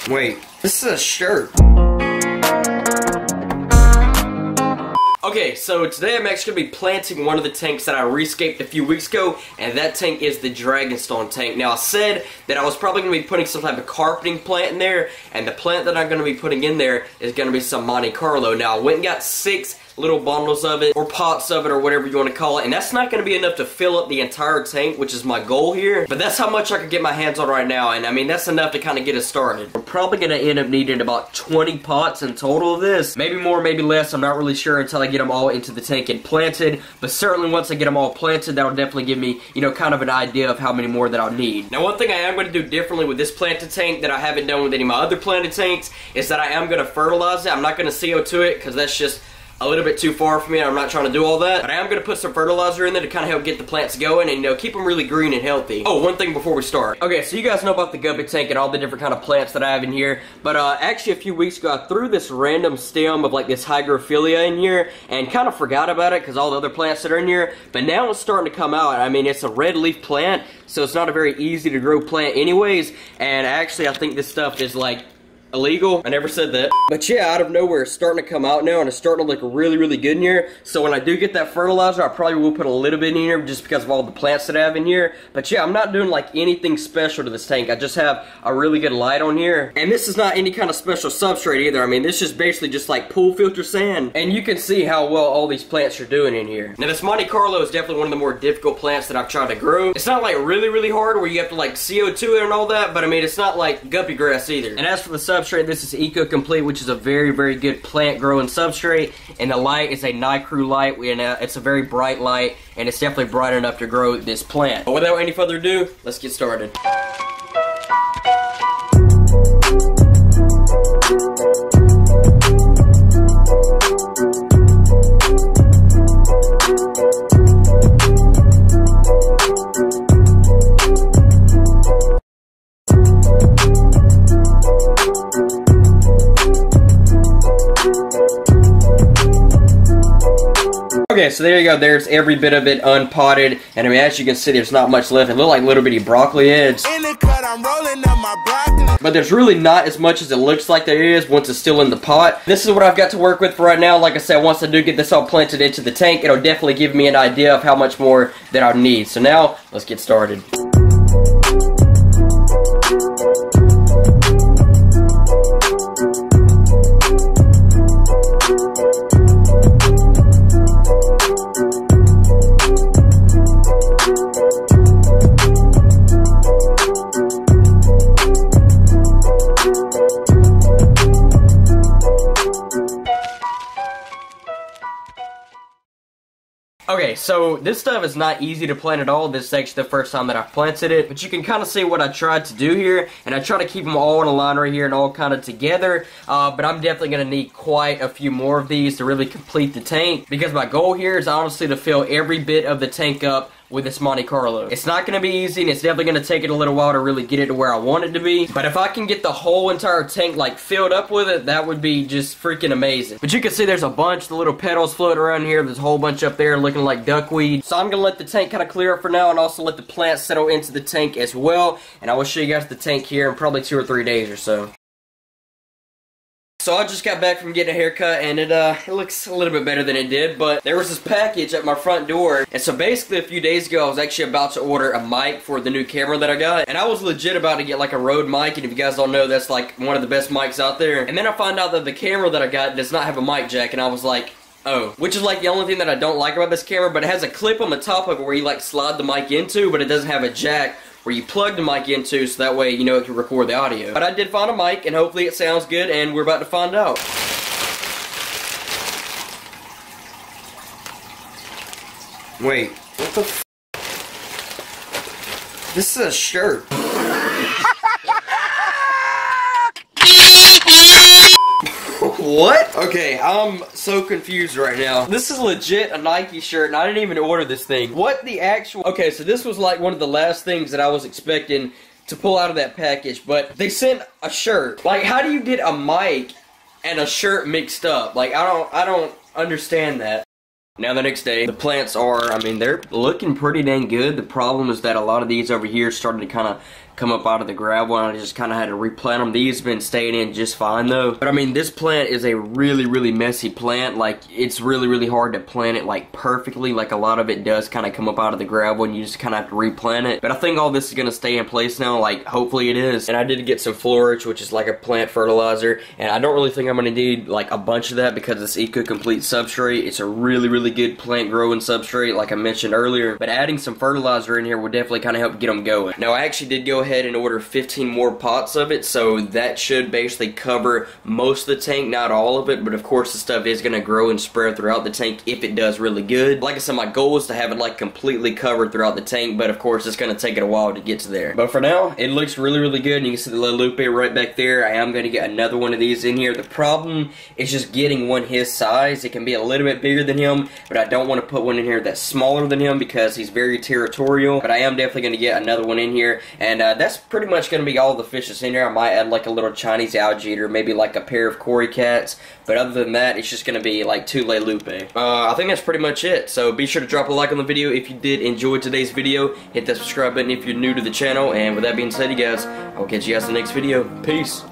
Wait, this is a shirt. Okay, so today I'm actually going to be planting one of the tanks that I rescaped a few weeks ago, and that tank is the Dragonstone tank. Now, I said that I was probably going to be putting some type of carpeting plant in there, and the plant that I'm going to be putting in there is going to be some Monte Carlo. Now, I went and got 6 little bundles of it, or pots of it, or whatever you want to call it, and that's not going to be enough to fill up the entire tank, which is my goal here, but that's how much I can get my hands on right now, and I mean, that's enough to kind of get us started. We're probably going to end up needing about 20 pots in total of this, maybe more, maybe less, I'm not really sure until I get them all into the tank and planted, but certainly once I get them all planted, that'll definitely give me, you know, kind of an idea of how many more that I'll need. Now, one thing I am going to do differently with this planted tank that I haven't done with any of my other planted tanks is that I am going to fertilize it. I'm not going to CO2 it, because that's just a little bit too far for me. I'm not trying to do all that, but I am going to put some fertilizer in there to kind of help get the plants going and, you know, keep them really green and healthy. Oh, one thing before we start. Okay, so you guys know about the guppy tank and all the different kind of plants that I have in here, but actually a few weeks ago I threw this random stem of like this hygrophila in here and kind of forgot about it because all the other plants that are in here, but now it's starting to come out. I mean, it's a red leaf plant, so it's not a very easy to grow plant anyways, and actually I think this stuff is like illegal. I never said that. But yeah, out of nowhere, it's starting to come out now, and it's starting to look really, really good in here. So when I do get that fertilizer, I probably will put a little bit in here just because of all the plants that I have in here. But yeah, I'm not doing like anything special to this tank. I just have a really good light on here. And this is not any kind of special substrate either. I mean, this is basically just like pool filter sand. And you can see how well all these plants are doing in here. Now, this Monte Carlo is definitely one of the more difficult plants that I've tried to grow. It's not like really, really hard where you have to like CO2 it and all that, but I mean, it's not like guppy grass either. And as for the substrate, this is Eco Complete, which is a very, very good plant growing substrate, and the light is a Nicru light, and it's a very bright light, and it's definitely bright enough to grow this plant. But without any further ado, let's get started. Okay, so there you go. There's every bit of it unpotted, and I mean, as you can see, there's not much left. It look like little bitty broccoli heads. In the cut, I'm rolling up my broccoli. But there's really not as much as it looks like there is once it's still in the pot. This is what I've got to work with for right now. Like I said, once I do get this all planted into the tank, it'll definitely give me an idea of how much more that I'll need. So now, let's get started. Okay, so this stuff is not easy to plant at all. This is actually the first time that I've planted it, but you can kind of see what I tried to do here, and I try to keep them all in a line right here and all kind of together, but I'm definitely going to need quite a few more of these to really complete the tank, because my goal here is honestly to fill every bit of the tank up with this Monte Carlo. It's not going to be easy, and it's definitely going to take it a little while to really get it to where I want it to be, but if I can get the whole entire tank like filled up with it, that would be just freaking amazing. But you can see there's a bunch of the little petals floating around here. There's a whole bunch up there looking like duckweed. So I'm going to let the tank kind of clear up for now, and also let the plants settle into the tank as well, and I will show you guys the tank here in probably 2 or 3 days or so. So I just got back from getting a haircut, and it looks a little bit better than it did, but there was this package at my front door, and so basically a few days ago I was actually about to order a mic for the new camera that I got, and I was legit about to get like a Rode mic, and if you guys don't know, that's like one of the best mics out there, and then I found out that the camera that I got does not have a mic jack, and I was like, oh. Which is like the only thing that I don't like about this camera, but it has a clip on the top of it where you like slide the mic into, but it doesn't have a jack where you plug the mic into, so that way, you know, it can record the audio. But I did find a mic, and hopefully it sounds good, and we're about to find out. Wait, what the f? This is a shirt. What? Okay, I'm so confused right now. This is legit a Nike shirt, and I didn't even order this thing. What the actual... Okay, so this was like one of the last things that I was expecting to pull out of that package, but they sent a shirt. Like, how do you get a mic and a shirt mixed up? Like, I don't understand that. Now the next day, the plants are, I mean, they're looking pretty dang good. The problem is that a lot of these over here started to kind of come up out of the gravel, and I just kind of had to replant them. These have been staying in just fine though. But I mean, this plant is a really messy plant. Like, it's really hard to plant it like perfectly. Like, a lot of it does kind of come up out of the gravel and you just kind of have to replant it. But I think all this is going to stay in place now. Like, hopefully it is. And I did get some forage, which is like a plant fertilizer, and I don't really think I'm going to need like a bunch of that because it's Eco Complete substrate. It's a really good plant growing substrate, like I mentioned earlier. But adding some fertilizer in here will definitely kind of help get them going. Now, I actually did go ahead and order 15 more pots of it, so that should basically cover most of the tank, not all of it. But of course, the stuff is going to grow and spread throughout the tank if it does really good. Like I said, my goal is to have it like completely covered throughout the tank, but of course, it's going to take it a while to get to there. But for now, it looks really good, and you can see the little lupe right back there. I am going to get another one of these in here. The problem is just getting one his size. It can be a little bit bigger than him, but I don't want to put one in here that's smaller than him because he's very territorial. But I am definitely going to get another one in here, and that's pretty much going to be all the fishes in here. I might add like a little Chinese alligator, maybe like a pair of Cory cats, but other than that, it's just going to be like 2 lupe. I think that's pretty much it, so be sure to drop a like on the video if you did enjoy today's video. Hit that subscribe button if you're new to the channel, and with that being said, you guys, I'll catch you guys in the next video. Peace.